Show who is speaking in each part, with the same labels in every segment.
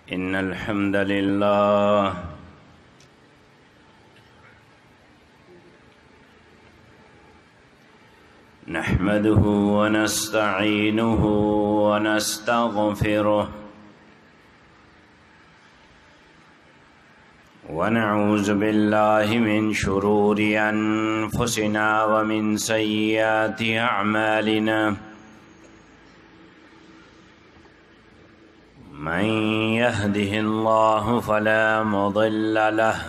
Speaker 1: إن الحمد لله نحمده ونستعينه ونستغفره ونعوذ بالله من شرور أنفسنا ومن سيئات أعمالنا من يهده الله فلا مضل له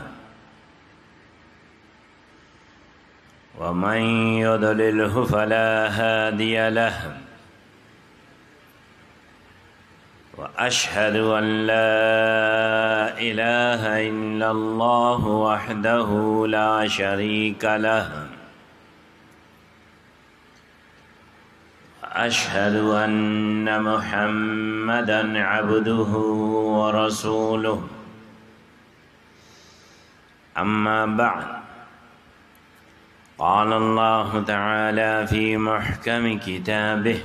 Speaker 1: ومن يضلله فلا هادي له وأشهد أن لا إله إلا الله وحده لا شريك له وأشهد أن محمدا عبده ورسوله أما بعد قال الله تعالى في محكم كتابه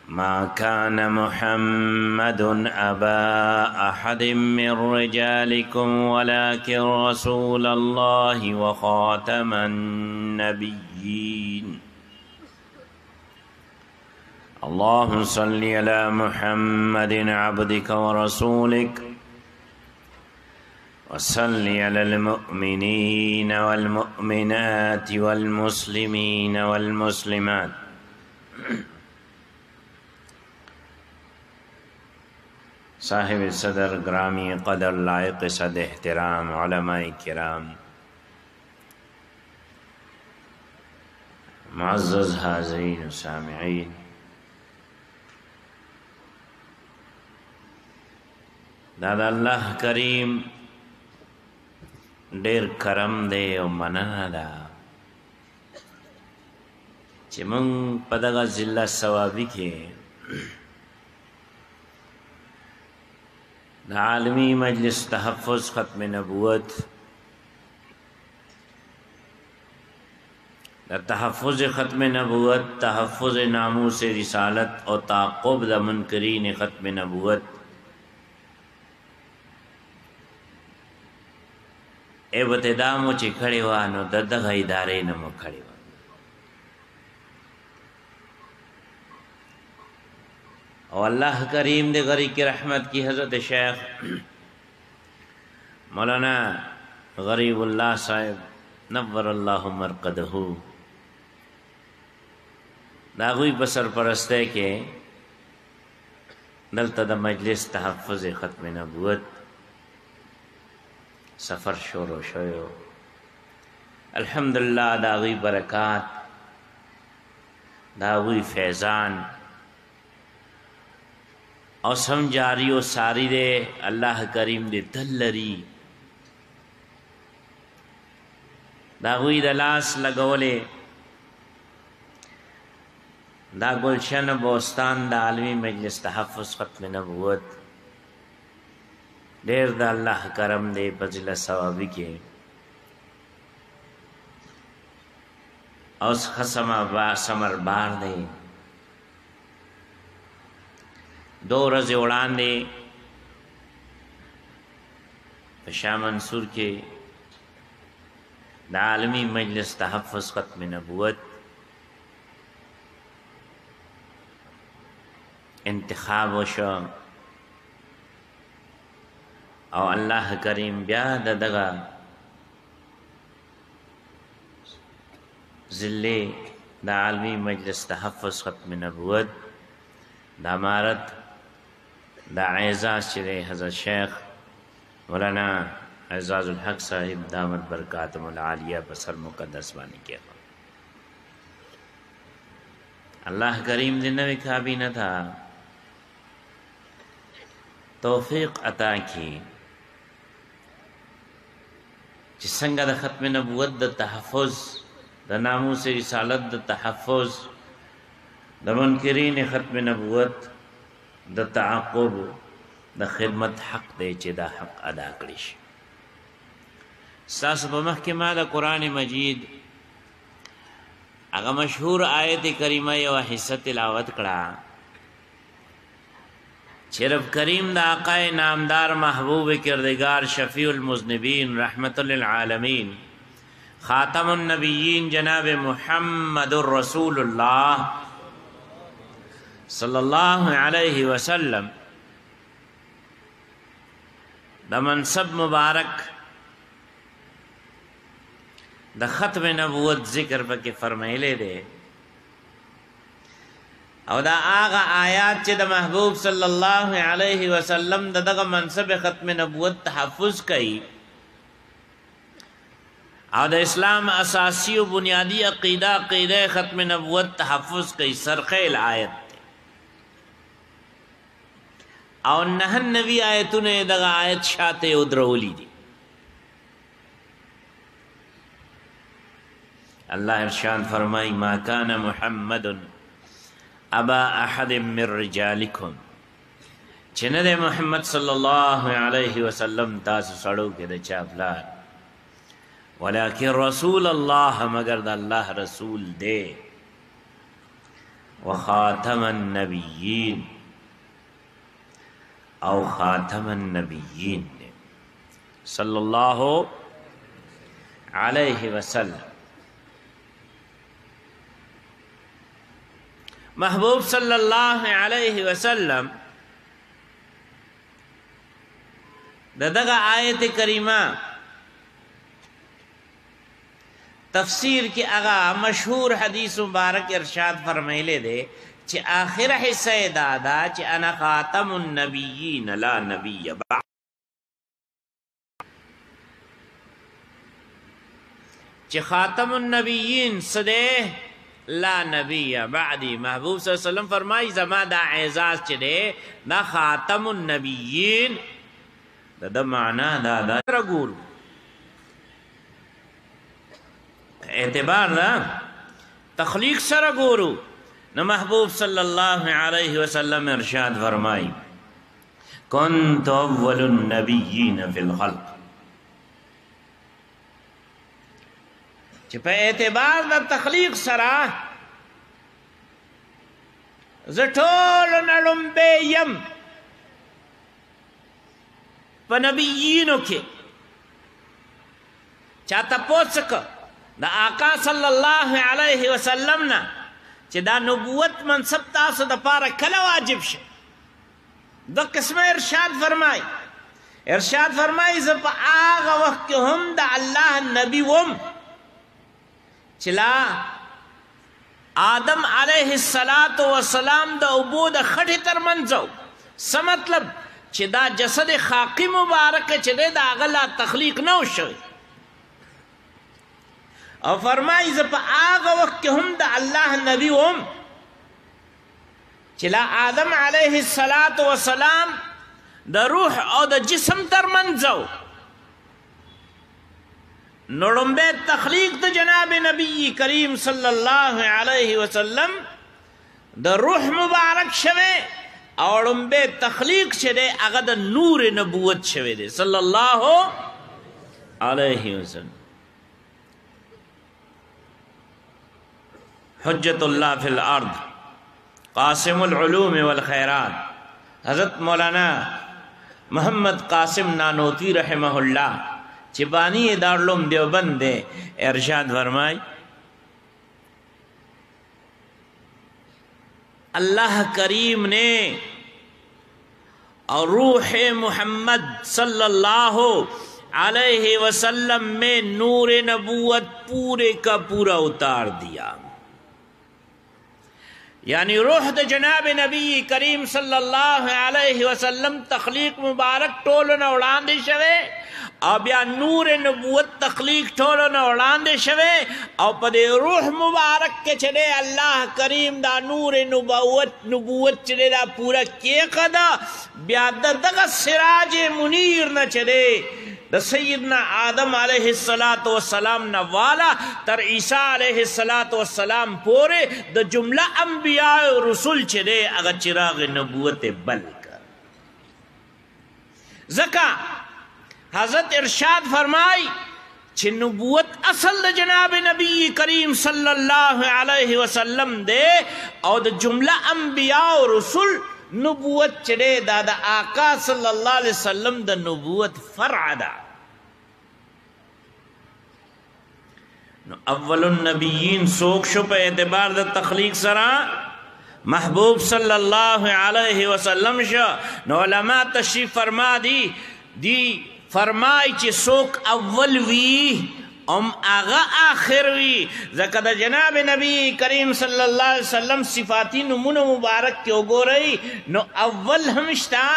Speaker 1: ما كان محمد أبا أحد من رجالكم ولكن رسول الله وخاتم النبيين اللهم صل على محمد عبدك ورسولك وصل على المؤمنين والمؤمنات والمسلمين والمسلمات صاحب صدر گرامی قدر لائق صد احترام علماء کرام معزز حاضرین و سامعین دادا اللہ کریم ډیر کرم دی او مننه ده چې مونږ په دغه ضلع ثوابي کې د عالمی مجلس تحفظ ختم نبوت د تحفظ ختم نبوت تحفظ ناموس رسالت او تعقب د منکرین ختم نبوت ابتدا مو چې کړي وانه دغه ادارې نه مو کړي او اللہ کریم دے غریق کی رحمت کی حضرت شیخ مولانا غریب اللہ صاحب نور اللہ مرقدہ داغوی بسر پرستے کے دلتا دا مجلس تحفظ ختم نبوت سفر شورو شویو الحمدللہ داغوی برکات داغوی فیضان او سم جاری و ساری دے اللہ کریم دے دل لری دا غوی دا لاس لگولے دا گلشن بوستان دا عالمی مجلس تحفظ ختم نبوت دیر دا اللہ کرم دے بزل ثوابی کے اوس خسم سمر بار دے دو ورځې وړاندې په شاه منصور کې د عالمی مجلس تحفظ ختم نبوت انتخاب وشو او الله کریم بیا دغه ضلع د عالمی مجلس تحفظ ختم نبوت د امارت دا اعزاز چې حضرت شیخ مولانا اعزاز الحق صاحب دامت برکاتهم العالیہ بسر مقدس بانی کیا اللہ کریم دے نوی کابینہ تھا توفیق عطا کی چې څنګه د ختم نبوت د تحفظ د ناموس رسالت د تحفظ د منکرین ختم نبوت د تعقب د خدمت حق دی چې دا حق ادا کړی شي ساس په محکمه د قران مجید هغه مشهور آیت کریمه یو حصہ تلاوت کړه چې رب کریم د آقا نامدار محبوب کردگار شفیع المذنبین رحمت للعالمین خاتم النبیین جناب محمد رسول اللہ صلی اللہ علیہ وسلم د منصب مبارک د ختم نبوت ذکر پکې فرمایلی دی او دا آغا آیات چې د محبوب صلی الله علیه وسلم دغه منصب ختم نبوت تحفظ کړي او د اسلام اساسی او بنیادی عقیده ختم نبوت تحفظ کړي سرخیل آیت او نه نبی آیتونه دغه آیت شاته او درولی دي الله ارشاد فرمای ما کان محمد ابا احد من رجالکم چې نه د محمد صلی الله علیه وسلم تاسو سړو کې د چا پلار ولکن رسول الله مگر د الله رسول دی وخاتم النبیین او خاتم النبیین صلی الله علیه وسلم محبوب صلی اللہ علیہ وسلم دغه آیت کریمہ تفسیر کی اغا مشہور حدیث مبارک ارشاد فرمائلے دے چې آخر حصہ دادا چې انا خاتم النبیین لا نبی بعد چې خاتم النبیین صدیح لا نبی بعدی محبوب صلی اللہ علیہ وسلم فرمائی زما دا اعزاز چلے دا خاتم النبیین دا معنی دا رگول اعتبار دا تخلیق سر گورو نہ محبوب صلی اللہ علیہ وسلم ارشاد فرمائی کنت اول النبیین فی الخلق چې په اعتبار د تخلیق سره زه ټول نړومبی یم په نبیینو کې چا تپوس وکړه د آقا صلی الله علیه وسلم نه چې دا نبوت منصب تاسو دپاره کله واجب شه دو قسمه ارشاد فرمای زه په هغه وخت کې هم د الله نبی وم چلا آدم علیہ السلام دا اوبو دا خٹی تر منزو سا مطلب چی دا جسد خاقی مبارک چی دا اغلا تخلیق نو شوی او فرمائی زپا آغا وقت که هم دا اللہ نبی هم چلا آدم علیہ السلام دا روح او دا جسم تر منزو نڑمبے تخلیق دا جناب نبی کریم صلی اللہ علیہ وسلم دا روح مبارک شوے اور نڑمبے تخلیق شدے اگا دا نور نبوت شوے دے صلی اللہ علیہ وسلم حجت اللہ فی الارض قاسم العلوم والخیرات حضرت مولانا محمد قاسم نانوتی رحمہ اللہ چبانی دارالعلوم دیوبند دے ارشاد فرمائی اللہ کریم نے اور روح محمد صلی اللہ علیہ وسلم میں نور نبوت پورے کا پورا اتار دیا یعنی روح د جناب نبی کریم صلی اللہ علیہ وسلم تخلیق مبارک ٹولنا اڑاندے شوے او بیا نور نبوت تخلیق ٹولنا اڑاندے شوے او پدے روح مبارک کے چلے اللہ کریم دا نور نبوت چلے دا پورا کیے قدا بیا دغا سراج منیر نہ چلے دا سیدنا آدم علیہ السلام نوالا تر عیسیٰ علیہ السلام پورے دا جملہ انبیاء و رسول چلے اگر چراغ نبوت بل کر زکا حضرت ارشاد فرمائی چھ نبوت اصل دا جناب نبی کریم صلی اللہ علیہ وسلم دے او دا جملہ انبیاء و رسول نبوت چڑے دا دا آقا صلی اللہ علیہ وسلم دا نبوت فرع دا. نو اول النبیین سوک شو پہ اعتبار دا تخلیق سرا محبوب صلی اللہ علیہ وسلم شو. نو علماء تشریف فرما دی فرمائی چی سوک اول وی آغا آخر وی. زکر دا جناب نبی کریم صلی اللہ علیہ وسلم صفاتی نمون مبارک کیوں گو رہی نو اول ہمشتا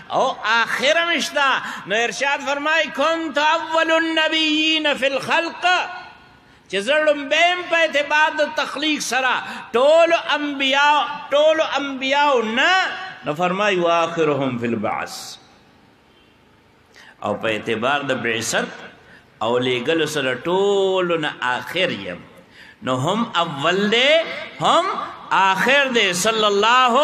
Speaker 1: او آخر ہمشتا. نو ارشاد فرمائی کنت اول النبیین فی الخلق چزرم بیم پہ اعتبار تخلیق سرا ٹول انبیاء نو فرمائی وآخرهم فی البعث او پہ اعتبار دا بعثت او لیگل سر ٹولو نا آخر یم. نو ہم اول دے ہم آخر دے صلی اللہ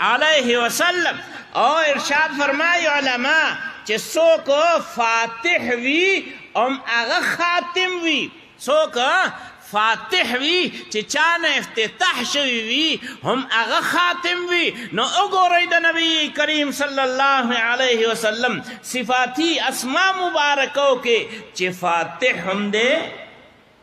Speaker 1: علیہ وسلم. او ارشاد فرمائی علماء چی سوکو فاتح وی ام آغا خاتم وی. سوکو فاتح وی چی چانا افتتاح شوی وی ہم آغا خاتم وی. نو اگو رید نبی کریم صلی اللہ علیہ وسلم صفاتی اسماء مبارکوں کے چی فاتح ہم دے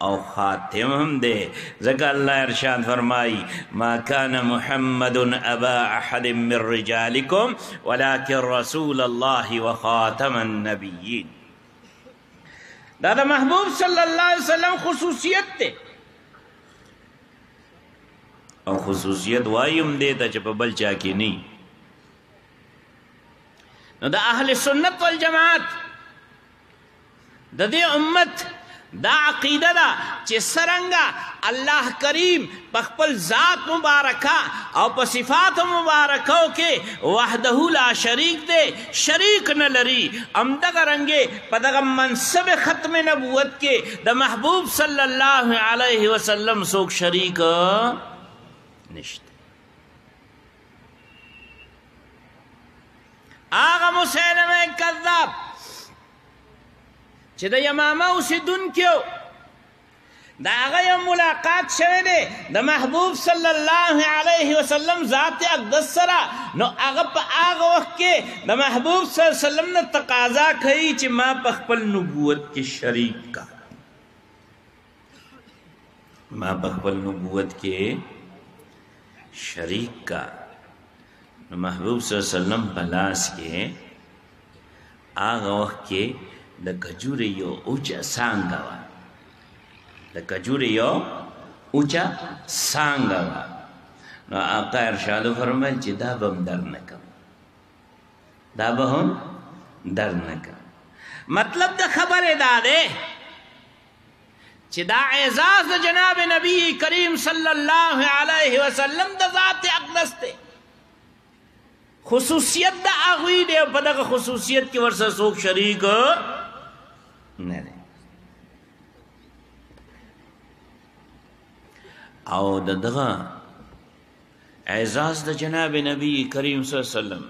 Speaker 1: او خاتم ہم دے. ذکر اللہ ارشاد فرمائی ما کان محمد ابا احد من رجالکم ولكن رسول اللہ وخاتم النبیین. دادا محبوب صلی اللہ علیہ وسلم خصوصیت تے او خصوصیت وائیم دیتا چپا بل چاکی نہیں. نو دا اہل سنت والجماعت دا دے امت دا عقیدہ دا چی سرنگا اللہ کریم پخپل ذات مبارکہ او پا صفات مبارکوں کے وحدہ لا شریک دے شریک نہ لری. امدگا رنگے پدگا منصب ختم نبوت کے دا محبوب صلی اللہ علیہ وسلم سوک شریک نشت. آغا مسیلمہ کذاب چی دا یمامہ اسی دن کیوں دا آغا یم ملاقات شوے دے دا محبوب صلی اللہ علیہ وسلم ذات اقدس سرا. نو آغا پا آغا وقت کے دا محبوب صلی اللہ علیہ وسلم نے تقاضا کھئی چی ما پخپل نبوت کے شریک کا ما پخپل نبوت کے شریک کا. نو محبوب صلی اللہ علیہ وسلم پلاس کے آغا وقت کے دا کجور یو اوچا سانگا وا دا کجور یو اوچا سانگا وا. نو آقا ارشاد فرمائل چی دا بم در نکم دا بہم در نکم. مطلب دا خبر دا دے چی دا اعزاز دا جناب نبی کریم صلی اللہ علیہ وسلم دا ذات اقدس دے خصوصیت دا آغوی دے پدا کا خصوصیت کی ورسا سوک شریک نہیں. او دا دغا اعزاز دا جناب نبی کریم صلی اللہ علیہ وسلم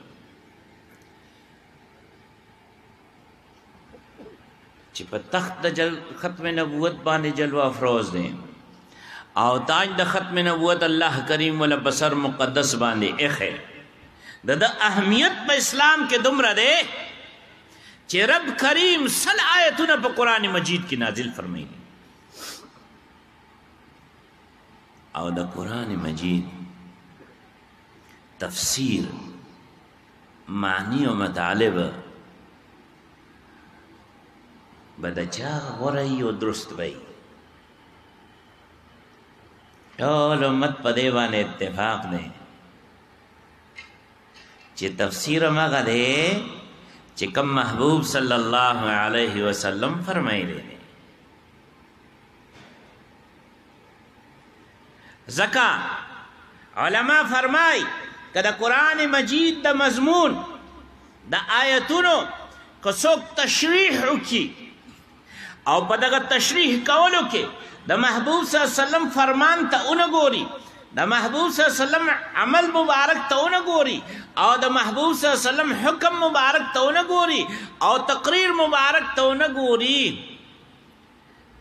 Speaker 1: چی پا تخت دا ختم نبوت بانے جلوہ افروز دیں او تاج دا ختم نبوت اللہ کریم والا بسر مقدس بانے اخیر دا دا اہمیت پا اسلام کے دمرہ دے چی رب کریم سل آیتنا پا قرآن مجید کی نازل فرمائی او دا قرآن مجید تفسیر معنی و مطالب بدا چاہ غرئی و درست بئی. ٹول امت پا دیوان اتفاق دے چی تفسیر مغا دے چی کم محبوب صلی اللہ علیہ وسلم فرمائی دے. زکا علماء فرمائی کہ دا قرآن مجید دا مضمون دا آیتونو کسوک تشریح کی او پدغا تشریح کولو کے دا محبوب صلی اللہ علیہ وسلم فرمان تا انگوری دا محبوب صلی اللہ علیہ وسلم عمل مبارک تا انگوری او دا محبوب صلی اللہ علیہ وسلم حکم مبارک تا انگوری او تقریر مبارک تا انگوری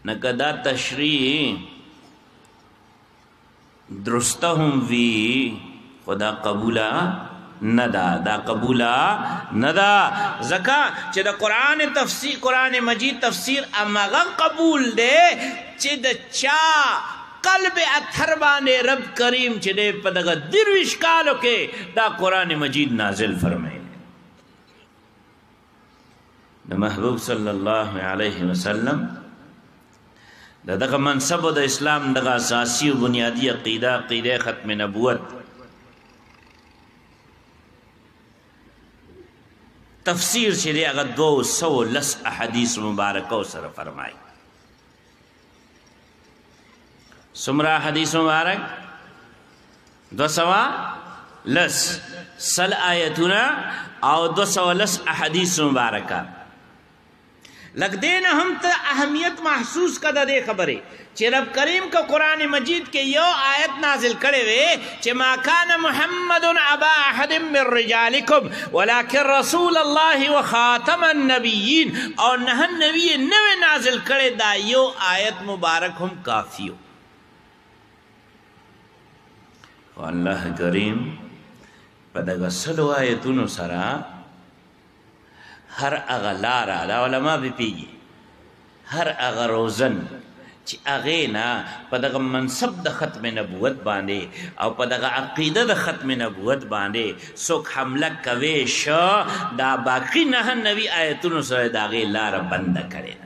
Speaker 1: نکدا تشریح درستہ ہم وی خدا قبولہ ندا دا قبولا ندا زکا چې د قرآن تفسیر قرآن مجید تفسیر امغا قبول دے چې د چا قلب اتھر باندې رب کریم چې دے په دغه درویش کالو کې دا قرآن مجید نازل فرمائے د محبوب صلی الله علیه وسلم دغه منصب د اسلام دغه اساسی او بنیادی عقیده ختم نبوت تفسیر چې دی هغه 210 احادیث مبارکه سره فرمایي سمرا حدیث مبارک 210 سل آیتونه او 210 احادیث مبارکه لگ دینا ہم تا اہمیت محسوس کدا دے خبرے چی رب کریم کا قرآن مجید کے یو آیت نازل کرے وے چی ما کان محمد ابا احد من رجالکم ولیکن رسول اللہ و خاتم النبیین اور نہن نبی نوے نازل کرے دا یو آیت مبارک ہم کافیو واللہ کریم پدگا سلو آیتونو سرا ہر اغا لارا دا علماء بھی پیگی ہر اغا روزن چی اغینا پا دغا منصب دا ختم نبوت باندے او پا دغا عقیدہ دا ختم نبوت باندے سوک حملہ کویش دا باقی نہن نبی آیتونو سر دا غی لارا بندہ کرینا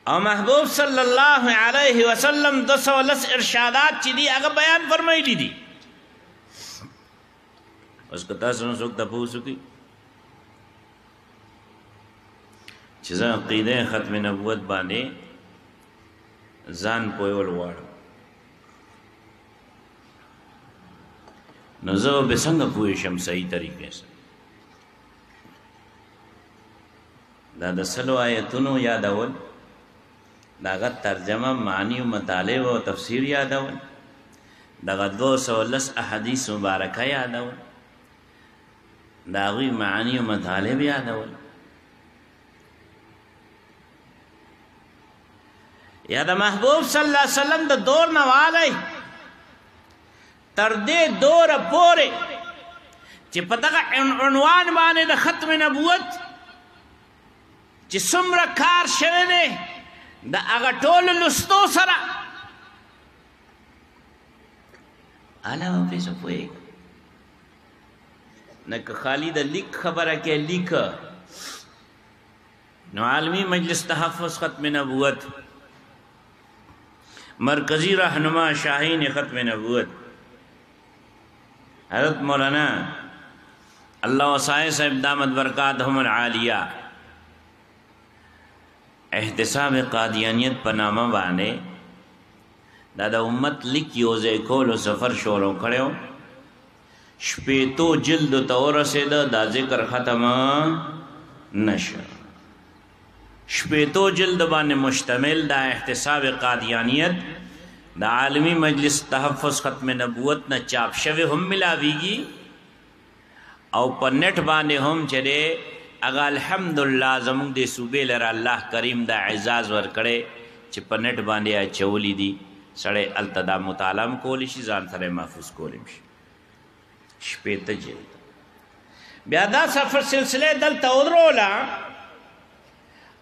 Speaker 1: او محبوب صلی اللہ علیہ وسلم 210 ارشادات چی دی اغا بیان فرمائی لی دی اس کو تاسو نو څوک تاسو کی چې زه عقیده ختم نبوت باندې ځان پویول غواړم نو زه به څنګه پوه شم صحیح طریقې سره دا د سلو آیتونو یادول داغه ترجمه معنی او مطالعه او تفسیر یادول داغه 210 احادیث مبارکه یادول داغوی معانی و مطالب یادول یا دا محبوب صلی اللہ علیہ وسلم دا دور نوالی تردے دور پورے چی پتاقا عنوان بانے دا ختم نبوت چی سمر کار شونے دا اگا ٹول لستو سرا علاوہ پیسو پوئے نک خالی دا لیک خبر ہے لیک نو عالمی مجلس تحفظ ختم نبوت مرکزی رہنما شاہین ختم نبوت حضرت مولانا اللہ وسائے صاحب دامت برکاتہم العالیہ احتساب قادیانیت پنامہ بانے دا امت لک یوزے کولو سفر شورو کھڑے شپیتو جلد تور سیدہ دا ذکر ختم نشا شپیتو جلد بان مشتمل دا احتساب قادیانیت دا عالمی مجلس تحفظ ختم نبوت نا چاپ شوی ہم ملاویگی او پر نیٹ باندے ہم چلے اگا الحمدللہ زمون دے صوبے لرا اللہ کریم دا اعزاز ور کرے چی پر نیٹ باندے آئی چولی دی سڑے التدا مطالعہ کولی شی زان سرے محفوظ کولی شی شپیت جلد بیا دا سفر سلسلے دل تودرولا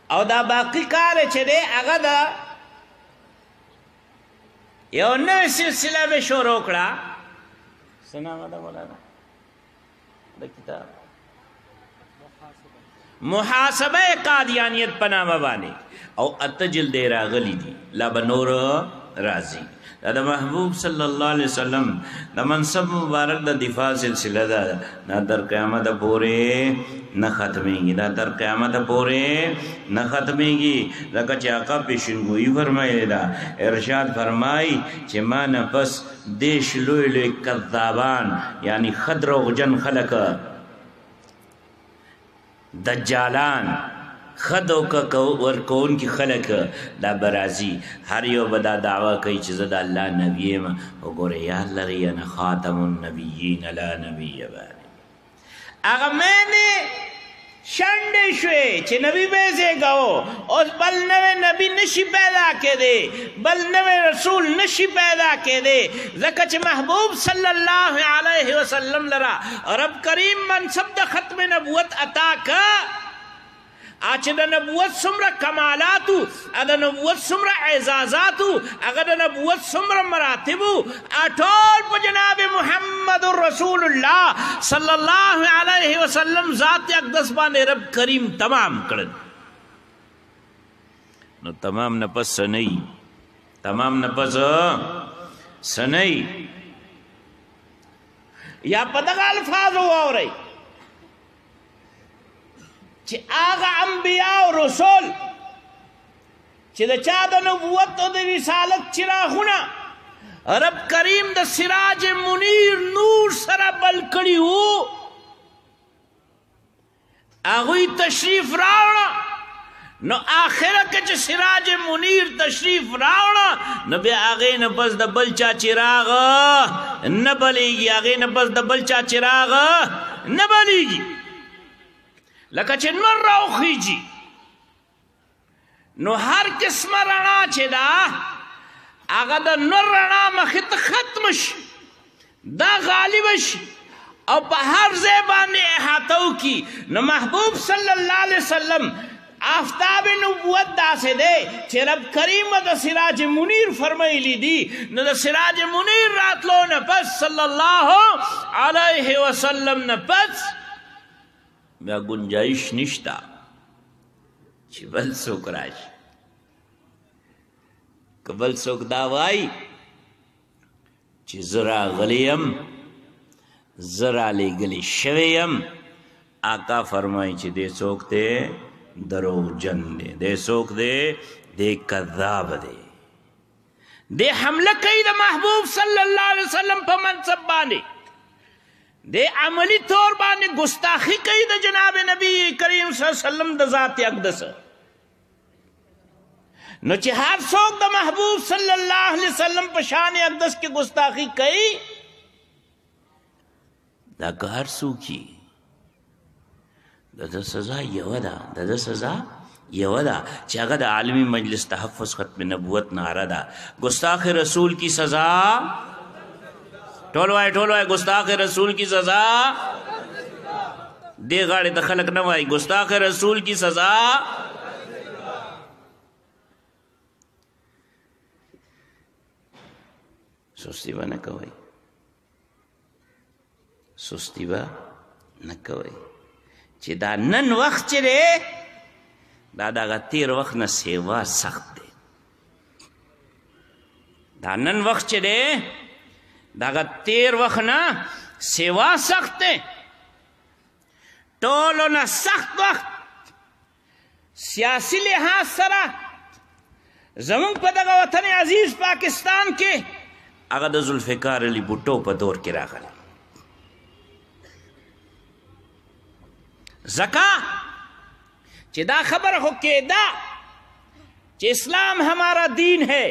Speaker 1: او دا باقی کار چه دے اگا دا یو نوی سلسلہ بے شروع کڑا سنام دا مولانا دا کتاب محاسبہ قادیانیت پنامہ بانے او اتجل دے راغلی دی لابنور رازی دا محبوب صلی اللہ علیہ وسلم دا منصب مبارک دا دفاع سلسلہ دا نا در قیامت پورے نہ ختمیں گی دا در قیامت پورے نہ ختمیں گی لکہ چاقا پیشنگوئی فرمائی دا ارشاد فرمائی چی ما نفس دیش لوی لوی کذابان یعنی خدر و غجن خلق دجالان خدو کا ورکون کی خلق دا برازی ہر یو بدا دعویٰ کئی چیز دا اللہ نبی ما او گورے یا اللہ ریانا خاتم النبیین لا نبی بانی اگر میں نے شنڈے شوے چھ نبی بیزے گاو اور بل نوے نبی نشی پیدا کے دے بل نوے رسول نشی پیدا کے دے زکا چھ محبوب صلی اللہ علیہ وسلم لرا رب کریم منصب دا ختم نبوت عطا کا آچ دا نبوت سمرا کمالاتو دا نبوت سمرا اعزازاتو اگر دا نبوت سمرا مراتبو اٹول پا جناب محمد رسول اللہ صلی اللہ علیہ وسلم ذات اقدس بانے رب کریم تمام کرن نو تمام نپس سنئی تمام نپس سنئی یا پدغا الفاظ ہوا ہو رہی چی آغا انبیاء و رسول چی دا چا دا نبوت و دا رسالت چراغونا رب کریم دا سراج منیر نور سرا بلکڑی ہو آغوی تشریف راونا نو آخرہ کچھ سراج منیر تشریف راونا نو بے آغی نبز دا بلچا چراغ نبلی آغی نبز دا بلچا چراغ نبلی گی لکه چې نور راوخیجی نو هر قسم رڼا چې دا هغه د نور رڼا مخې ته ختم شي دا غالب شي او په هر ځای باندې احاطه وکړي نو محبوب صلی الله علیه وسلم آفتاب نبوت داسې دی چې رب کریم د سراج منیر فرمایلی دی نو د سراج منیر راتلو نه پس صلی الله علیه وسلم نه پس بیا گنجائش نشتا چی بل سوک راش که بل سوک داوائی چی زرا غلیم زرا لے گلی شویم آقا فرمائی چی دے سوک دے درو جن دے دے سوک دے دے کذاب دے دے حملہ کئی دا محبوب صلی اللہ علیہ وسلم پا منصب بانے دے عملی طور بانے گستاخی کئی دا جناب نبی کریم صلی اللہ علیہ وسلم دا ذات اقدس نو چی ہر سوک دا محبوب صلی اللہ علیہ وسلم پشان اقدس کی گستاخی کئی دا کار سوکی دا سزا یو دا دا سزا یو دا چی اگر دا عالمی مجلس تحفظ ختم نبوت نعرہ دا گستاخ رسول کی سزا ٹولو آئے گستاخ رسول کی سزا دے غاڑے دخلق نوائی گستاخ رسول کی سزا سستی با نکوائی سستی با نکوائی چی دا نن وقت چی دے دا غا تیر وقت نا سیوا سخت دے دا نن وقت چی دے دا تیر وقت نا سیوا سخت ہے ٹولو نا سخت وقت سیاسی لحاظ سرا زمون پا دا وطن عزیز پاکستان کے اگر دا ذوالفقار علی بھٹو پا دور کی راغل زکا چی دا خبر ہو کے دا چی اسلام ہمارا دین ہے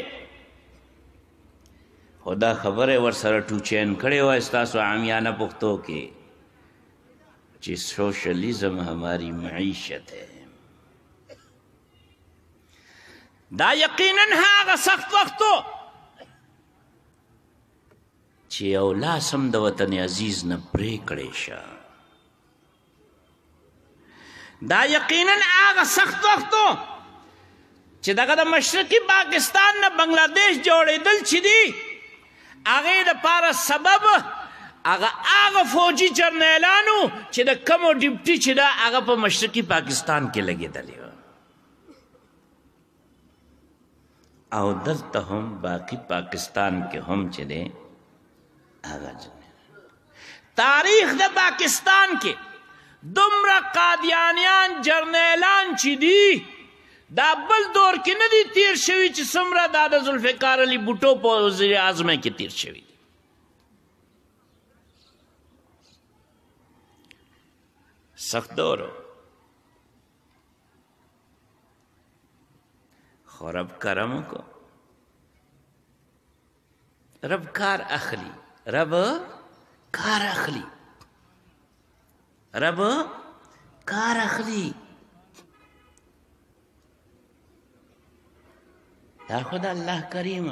Speaker 1: خدا خبر ہے ور سر ٹوچین کھڑے ہوا استاسو عامیانہ پختو کے چی سوشلیزم ہماری معیشت ہے دا یقیناً آغا سخت وقتو چی اولا سم دا وطن عزیز نا پریکڑے شا دا یقیناً آغا سخت وقتو چی دا مشرقی پاکستان نا بنگلہ دیش جوڑے دل چی دی آغای دا پارا سبب آغا فوجی جرنیلانو چی دا کم و ڈپٹی چی دا آغا پا مشرقی پاکستان کے لگے دلی او دلتا ہم باقی پاکستان کے ہم چی دے آغا جرنیلان تاریخ دا پاکستان کے دمرا قادیانیان جرنیلان چی دی دا بل دور کی ندی تیر شوی چی سمرا دا ذوالفقار علی بھٹو پا وزیر اعظم کی تیر شوی دی سخت دور ہو خو رب کرم کو رب کار اخلی رب کار اخلی رب کار اخلي. دا خو د الله کریم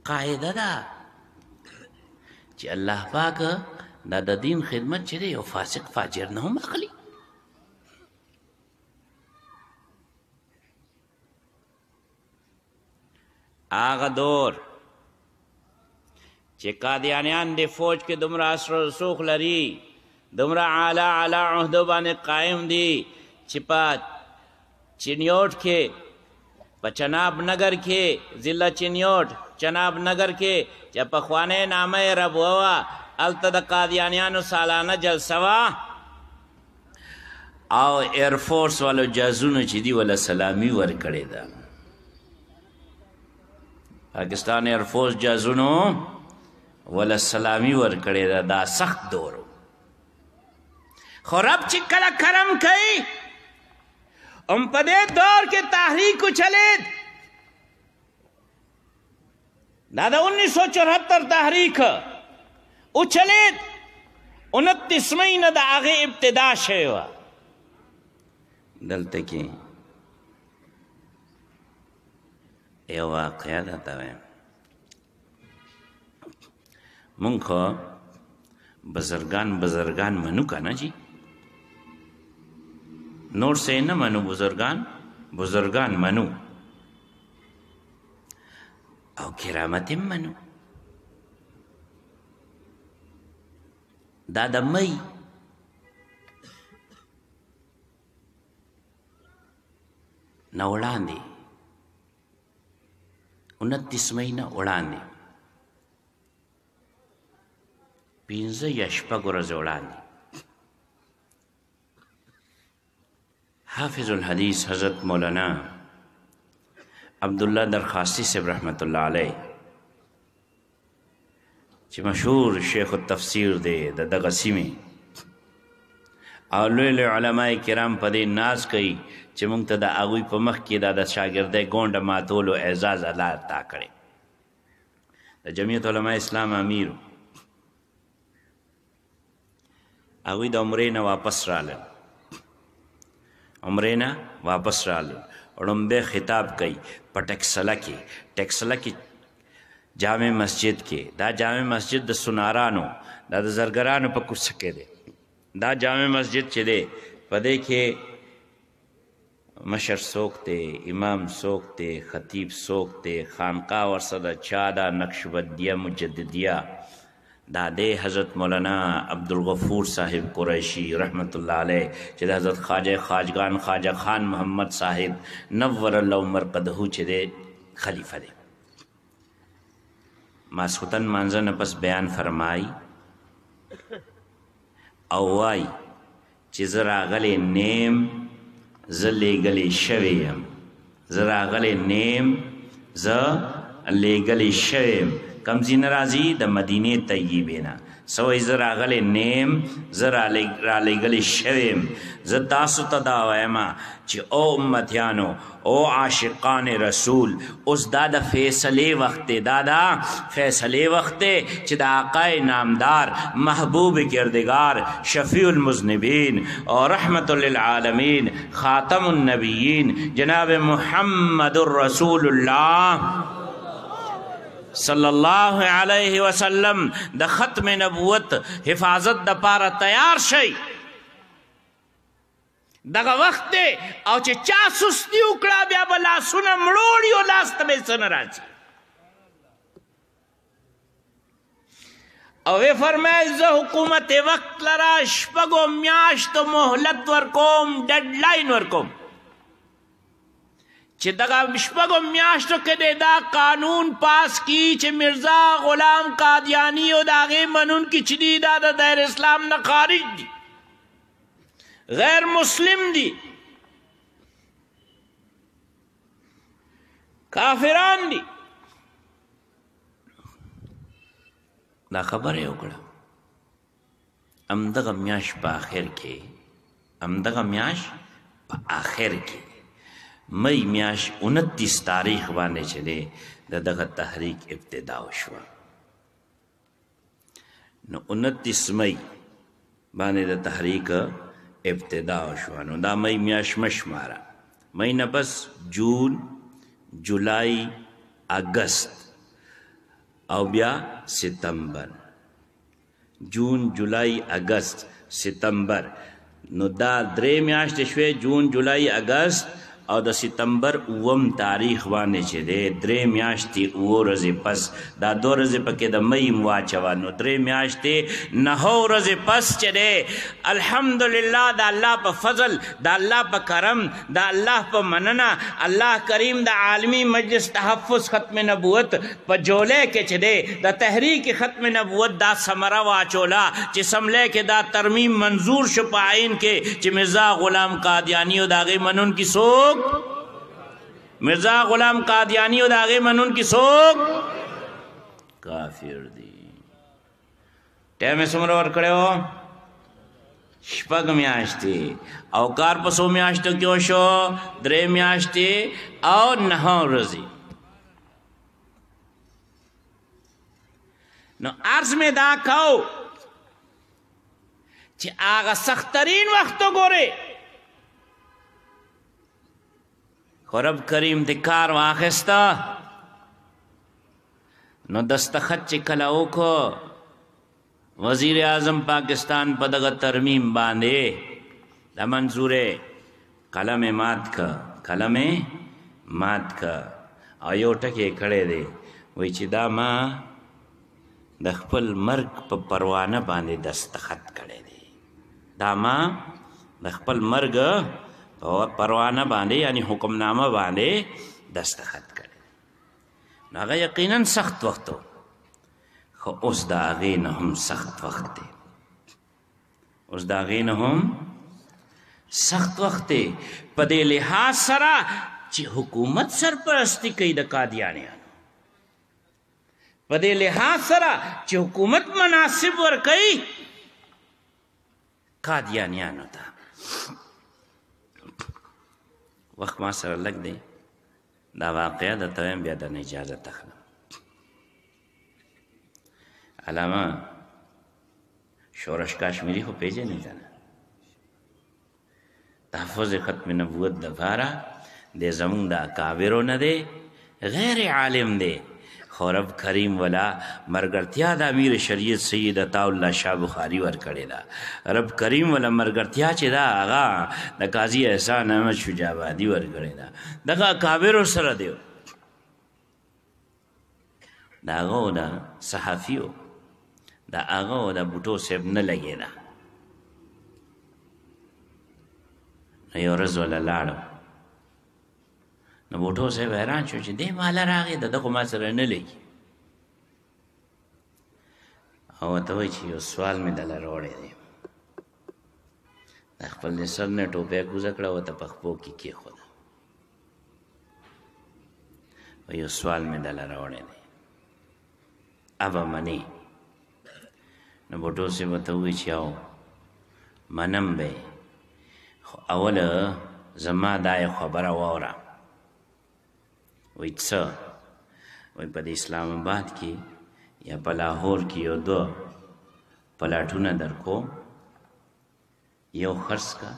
Speaker 1: قاعده ده چې الله پاک دا د دین خدمت چې دی یو فاسق فاجر نه هم اخلي. هغه دور چې قادیانیان د فوج کې دومره اثر و رسوخ لري، دومره اعلی عهدو باندې قائم دي چې په چینیوټ کې، په چناب نگر کې، ضلع چینیوټ چناب نگر کې چې پخوانی نامه ربوه وه، هلته د قادیانیانو سالانه جلسه وه او ایرفورس والو جهازونو چې دي وله سلامي ورکړې ده. پاکستان ایرفورس جهازونو وله سلامي ورکړې ده. دا سخت دور خو رب چې کله کرم کوي ام په دې دور کې تحریک چلید. دا د 1974 تحریک او چلید 29 مئی نه د هغې ابتدا شوې وه. دلته کې یو واقعه درته وایم. مونږ خو بزرگان منو که نه جی، نور سے نه منو، بزرگان منو او کرامت منو. دا د مئی نه وړاندې 29 مئی نه وړاندې 15 یا شپږ ورځې وړاندې حافظ الحدیث حضرت مولانا عبدالله درخواستي صاحب رحمت الله علیه چې مشهور شیخ التفسیر دی د دغه سیمې، او لوی لوی علماء کرام په دې ناز کوي چې موږ ته د هغوی په مخ کې دا د شاګردۍ غونډه ماتولو اعزاز الله عطا کړی. د جمعیت علماء اسلام امیر هغوی د عمرې نه واپس رالل. وړومبی خطاب کوي په ټکسله کې جامع مسجد کې. دا جامع مسجد د سونارانو، دا د زرګرانو په کوڅه کې دی. دا جامع مسجد چې دی په دې کې مشر څوک دی، امام څوک دی، خطیب څوک دی، خانقاه ورسره چا ده، نقشبندیه مجددیه دا دی حضرت مولانا عبدالغفور صاحب قریشی رحمت الله علیه چې د حضرت خواجگان خواجه خان محمد صاحب نور الله مرقده چې دی خلیفه دی. ماسخوتن مانځه نه پس بیان فرمای او وای چې زه راغلی نیم، زه لیږلی شوی یم. زه راغلی نیم، زه لیږلی شوی یم. کم ځینه راځي د مدینې طیبې نه. سوی زه راغلی نیم، زه رالیږلی شوی یم. زه تاسو ته دا وایم چې او امتیانو، او عاشقان رسول، اوس دا د فیصلې وخت دی. دا د فیصلې وخت دی چې د آقای نامدار محبوب کردگار شفیع المذنبین اور رحمت للعالمین خاتم النبیین جناب محمد رسول اللہ صلی اللہ علیہ وسلم د ختم نبوت حفاظت د پاره تیار شي. دغه وخت دی او چې چا سستی وکړه بیا به لاسونه مړوړي او لاس ته به څه نه راځي. او وی فرمایل زه حکومت وقت لره شپږو میاشتو مهلت ورکوم، ډیډ لاین ورکوم چې دغه شپږو میاشتو کې دی دا قانون پاس کی چې مرزا غلام قادیانی او د هغې منونکي چې دي دا د دایر اسلام نه خارج دي، غیر مسلم دي، کافران دي. دا خبره یې وکړه. همدغه میاشت په آخر کې مئی میاشت 29 تاریخ باندې چې دی د دغه تحریک ابتدا وشوه. نو 29 مئی باندې د تحریک ابتدا شو. نو دا مئی میاشت مشماره، مئی نه پس جون، جولای، اگست او بیا ستمبر. جون، جولای، اگست، ستمبر. نو دا درې میاشتې شوې، جون، جولای، اگست او د ستمبر 9 تاریخ باندې چې دی 3 میاشتې 9 ورځې پس، دا 2 ورځې پکې د مئی واچوه، نو 3 میاشتې 9 ورځې پس چې دی الحمدلله د الله په فضل، د الله په کرم، د الله په مننه، الله کریم د عالمی مجلس تحفظ ختم نبوت په جولای کې چې دی د تحریک ختم نبوت دا ثمره واچولا چې سملی کې دا ترمیم منظور شو په عین کې چې مرزا غلام قادیانی او د هغې منونکي څوک، مرزا غلام قادیانی او د هغې منونکي څوک کافر دي. ټایم یې څومره ورکړی و؟ 6 میاشتې، او کار په 100 میاشتو کې وشو 3 میاشتې او 9 ورځې. نو عرض مې دا کو چې هغه سختترین وخت وګورې، خو رب کریم دې کار واخیسته. نو دستخط چې کله وکړو وزیر اعظم پاکستان په دغه ترمیم باندې د منظورې قلم مات که، قلم مات که، او یو ټکی کړی دی، وایي چې دا ما د خپل مرګ په پروانه باندې دستخط کړی دی، دا ما د خپل مرګ په پروانه باندې یعنی حکمنامه باندې دستخط کړی. نو هغه یقینا سخت وخت و، خو اوس د هغې نه هم سخت وخت دی، اوس د هغې نه هم سخت وخت دی. په دې لحاظ سره چې حکومت سرپرستی کوي د قادیانیانو، په دې لحاظ سره چې حکومت مناسب ورکوي قادیانیانو ته. وخت ما سره لږ دی، دا واقعه درته وایم بیا درنه اجازه اخلم. علامه شورش کاشمیری خو پیژنې کنه، تحفظ ختم نبوت دپاره دی زمونږ د اکابرو نه دی، غیر عالم دی، خو رب کریم ولا مرګرتیا د امیر شریعت سید عطا الله شاه بخاري ورکړې ده. رب کریم ولا مرګرتیا چې ده هغه د قاضي احسان احمد شجاع آبادي ورکړې ده. دغه اکابرو سره دی، د هغو د صحافیو د هغه د بوټو صاحب نه لګېده. نو یو ورځ وله لاړم، نو بوټو صاحب حیران شو چې دی ماله راغی، د ده خو ما سره نه لګي. او ورته وایي چې یو سوال مې دله راوړی دی. د خپل د سر نه ټوپۍ کوزه کړه، ورته په خپو کې کېښوده، یو سوال مې دله راوړی دی، ابه منې؟ نو بوټو صاحب ورته ووایي چې او منم به، خو اوله زما دا یو خبره واوره. وایي څه؟ وایي په د اسلام آباد کې یا په لاهور کې یو 2 پلاټونه در کوم، یو خرڅ کا،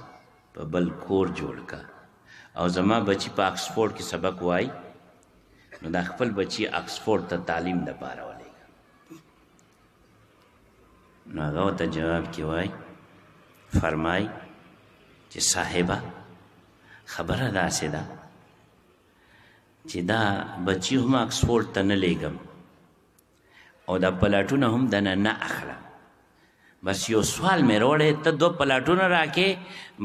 Speaker 1: په بل کور جوړ کا، او زما بچی په آکسفورډ کې سبق وایي، نو دا خپل بچی آکسفورډ ته تعلیم دپاره ولېږه. نو هغه ورته جواب کې وایي فرمایي چې صاحبه خبره داسې ده چې دا بچی هم آکسفورډ ته نه لیږم او دا پلاټونه هم دنه نه اخلم، بس یو سوال مې راوړی، ته 2 پلاټونه راکې،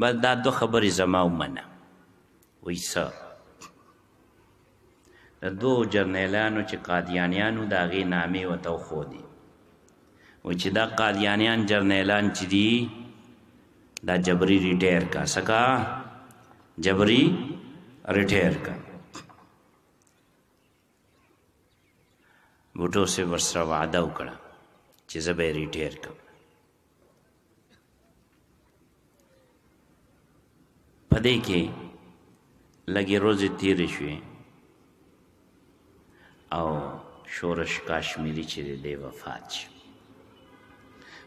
Speaker 1: بس دا 2 خبرې زما ومنه. وایي څه؟ د 2 جرنیلانو چې قادیانیانو د هغې نامې ورته وښودې، وایي چې دا قادیانیان جرنیلان چې دي دا جبري ریټایر کا، څه کا؟ جبري ریټایر کا. بوټو صاحب ورسره وعده وکړه چې زه به یې ریټایر کړم. په دې کې لږې ورځې تېرې شوې او شورش کاشمیری چې دی وفات شو.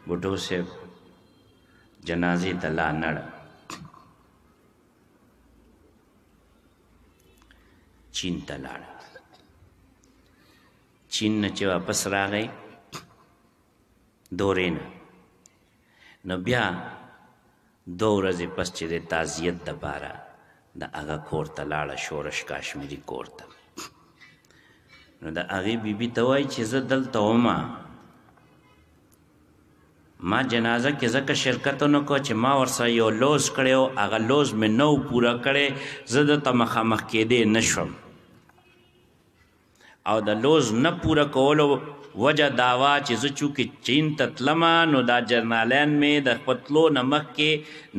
Speaker 1: بوټو صاحب جنازې ته لا نړه چین ته لاړه چین نه چې واپس راغی دورې نه نو بیا 2 ورځې پس چې د تعزیت دپاره د هغه کور ته لاړه شورش کاشمیري کور ته نو د هغې بیبي ته وایي چې زه دلته ومه ما جنازه کې ځکه شرکت ونه کو چې ما ورسره یو لوز کړی و هغه لوز مې نو پوره کړی زه دلته مخامخ کېدی نه شوم او د لوز نه پوره کولو وجه دا وه چې زه چونکې چین ته تلمه نو دا جرنالان مې د خپل تلو نه مخکې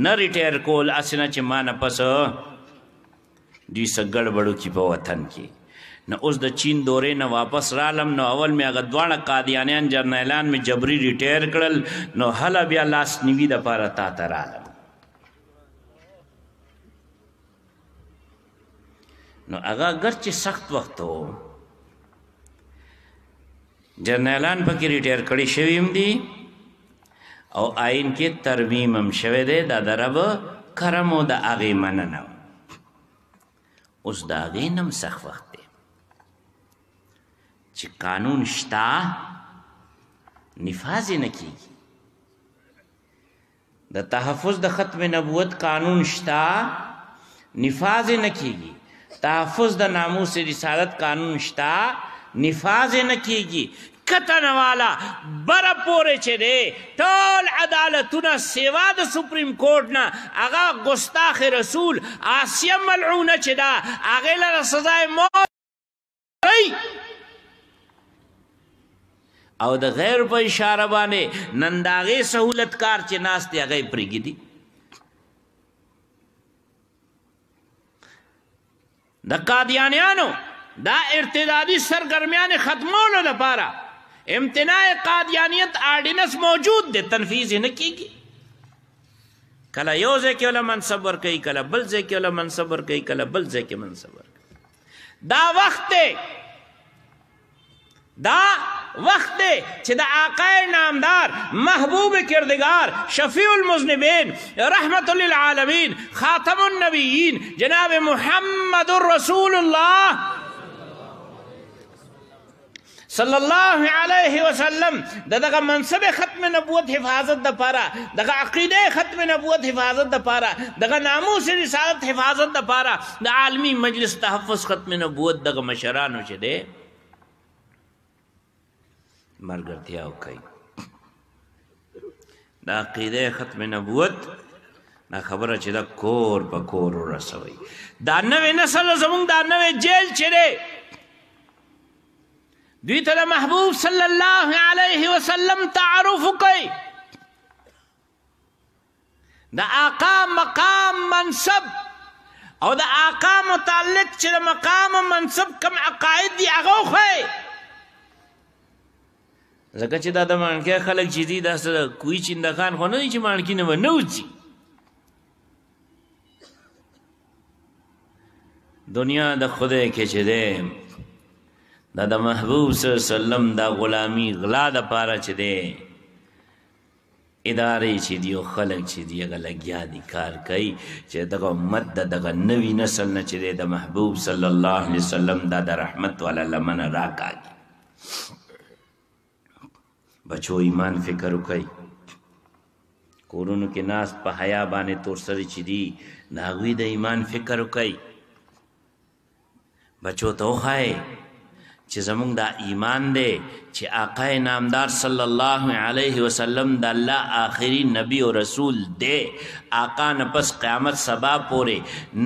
Speaker 1: نه ریټایر کول هسې نه چې ما نه پس دوی څه ګډوډ وکړي په وطن کې نو اوس د چین دورې نه واپس رالم نو اول مې هغه دواړه قادیانیان جرنیلان مې جبري ریټایر کړل نو هله بیا لاس نیوي دپاره تا ته رالم نو هغه اگر چې سخت وخت و جرنیلان پکې ریټایر کړي شوي هم دي او آئین کې ترمیم هم شوی دی دا د رب کرم و د هغې مننه اوس د هغې نه هم سخت وخت دی چې قانون شته نفاذ یې نه کېږي د تحفظ د ختم نبوت قانون شته نفاذ یې نه کېږي تحفظ د ناموس رسالت قانون شته نفاذ یې نه کېږي کتن والا بره پورې چې دی ټول عدالتونه سوا د سپریم کورټ نه هغه ګستاخ رسول آسیه ملعونه چې ده هغې لره سزای موت او د غیر په اشاره باندې نن د هغې سهولتکار چې ناست دی هغه یې پرېږدي د قادیانیانو دا ارتدادي سرګرمیان ختمولو لپاره امتناع قادیانیت آرډیننس موجود دی تنفیذ یې نه کېږي کله یو ځای کې وله منصب ورکوي کله بل ځای کې وله منصب ورکوي کله بل ځای کې منصب ورکوي دا وخت دی چې د آقای نامدار محبوب کردگار شفیع المذنبین رحمت للعالمین خاتم النبیین جناب محمد رسول اللہ صلی اللہ علیہ وسلم دغه منصب ختم نبوت حفاظت د پاره دغه عقیده ختم نبوت حفاظت د پاره دغه ناموس رسالت حفاظت د پاره د عالمی مجلس تحفظ ختم نبوت دغه مشرانو چې دی ملګرتیا وکړي دا عقیده ختم نبوت دا خبره چې دا کور په کور ورسوي دا نوې نسل زموږ دا نوې جیل چې دی دوی ته د محبوب صلی الله علیه وسلم تعارف وکړي د آقا مقام منصب او د آقا متعلق چې د مقام منصب کم عقاید دي هغه وښایي ځکه چې دا د مانکۍ خلک چې دي دا کوی چندخان خو نه دي چې مانکي نه به نه وځي دنیا د خدای کې چې دی دا د محبوب صلی الله علیه وسلم دا غلامی غلا د پاره چې دی ادارې چې دي او خلک چې دي هغه لګیا دي کار کوي چې دغه امت د دغه نوي نسل نه چې دی د محبوب صلی الله علیه وسلم دا د رحمت والا لمنه راکاږي بچو ایمان فکر وکړئ کورونو کې ناست په حیا باندې تورسرې چې دي د هغوی د ایمان فکر وکړئ بچو ته وښایئ چې زمونږ دا ایمان دی چې آقای نامدار صلی الله علیه وسلم د الله آخري نبی او رسول دی آقا نه پس قیامت سبا پورې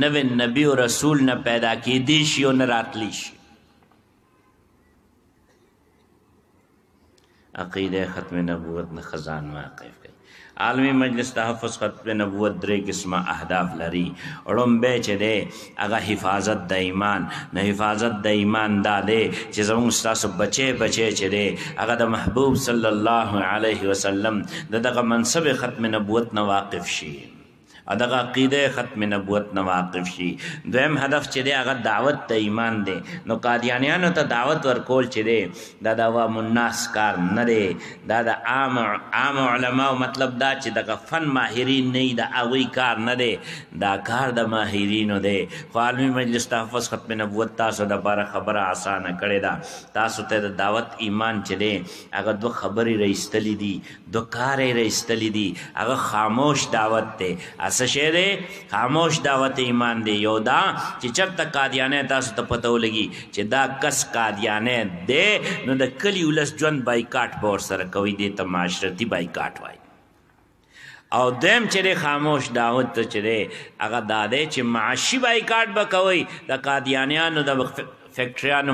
Speaker 1: نوې نبی او رسول نه پیدا کېدی شي او نه راتلی شي عقیده ختم نبوت نه خزان واقف کړي عالمی مجلس تحفظ ختم نبوت 3 قسمه اهداف لري اړومبه چې دی هغه حفاظت د ایمان نه حفاظت د ایمان دا دی چې زموږ ستاسو بچی چې دی هغه د محبوب صلی الله علیه وسلم دغه منصب ختم نبوت نه واقف شي او دغه عقیده ختم نبوت نه واقف شي. دویم هدف چې دی هغه دعوت ته ایمان دی. نو قادیانیانو ته دعوت ورکول چې دی دا د عوام الناس کار نه دی، دا د عام علماو مطلب دا چې دغه فن ماهرین نه د هغوی کار نه دی، دا کار د ماهرینو دی. خو عالمي مجلس تحفظ ختم نبوت تاسو دپاره خبره اسانه کړې ده. تاسو ته د دعوت ایمان چې دی هغه دوه خبرې رایستلي دي، دوه کارې رایستلي دي. هغه خاموش دعوت دی. څه شی دی؟ خاموش دعوت ایمان دی. یو دا چې چېرته قادیانی تاسو ته پته ولګي چې دا کس قادیانی دی نو د کلي ولس ژوند بایکاټ به ورسره کوي، دې ته معاشرتي بایکاټ وایي. او دویم چې دی خاموش دعوت ته چې دی هغه دا دی چې معاشي بایکاټ به کوئ. د قادیانیانو د فیکټریانو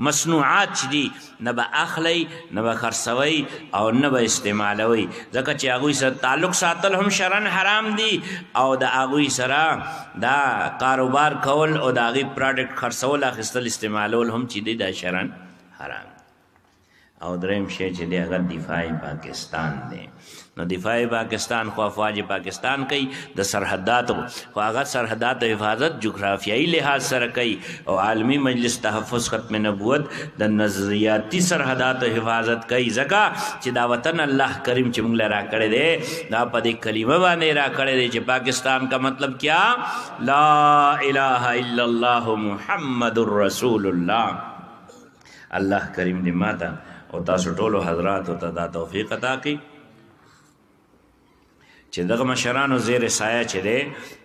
Speaker 1: مصنوعات چې دي نه به اخلی، نه به خرڅوئ او نه به استعمالوئ، ځکه چې هغوی سره تعلق ساتل هم شرعن حرام دي او د هغوی سره دا کاروبار کول او د هغوی پراډکټ خرڅول اخیستل استعمالول هم چې دی دا شرعن حرام. او دریم شی چې دی هغه دفاع پاکستان دی. نو دفاع پاکستان خو افواج پاکستان کوي د سرحداتو، خو هغه سرحداتو حفاظت جغرافیایي لحاظ سره کوي. او عالمي مجلس تحفظ ختم نبوت د نظریاتي سرحداتو حفاظت کوي، ځکه چې دا وطن الله کریم چې موږ له راکړی دی دا په دې کلمه باندې راکړی دی چې پاکستان کا مطلب کیا؟ لا الہ الا الله محمد رسول الله. الله کریم دې ماته او تاسو ټولو حضراتو ته دا توفیق عطا کړي چې دغه مشرانو زیر سایه چې دی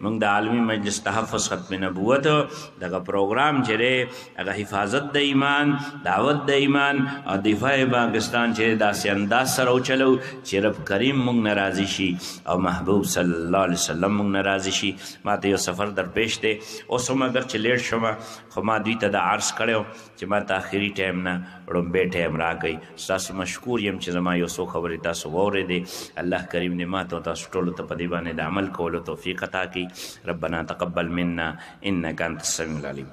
Speaker 1: موږ د عالمي مجلس تحفظ ختم نبوت دغه پروګرام چې دی هغه حفاظت د ایمان، دعوت د ایمان او دفاع پاکستان چې داسې انداز سره وچلو چې رب کریم موږ نه راضي شي او محبوب صلی الله علیه وسلم موږ نه راضي شي. ما ته یو سفر درپېښ دی، اوس هم اگر چې لیټ شومه خو ما دوی ته دا عرض کړی چې ما ته آخري ټایم نه ړومبی ټایم راکئ. ستاسو مشکور یم چې زما یو څو خبرې تاسو واورېدې. الله کریم دې ما ته او تاسو ټولو ته په دې باندې د عمل کولو توفیق عطا کړي. ربنا تقبل منا انک انت السمیع العلیم.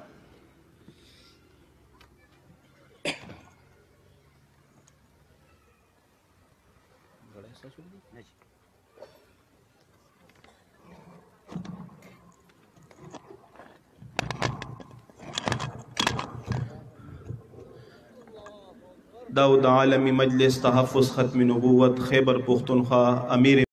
Speaker 2: دا د عالمي مجلس تحفظ ختم نبوت خیبر پختونخوا امیر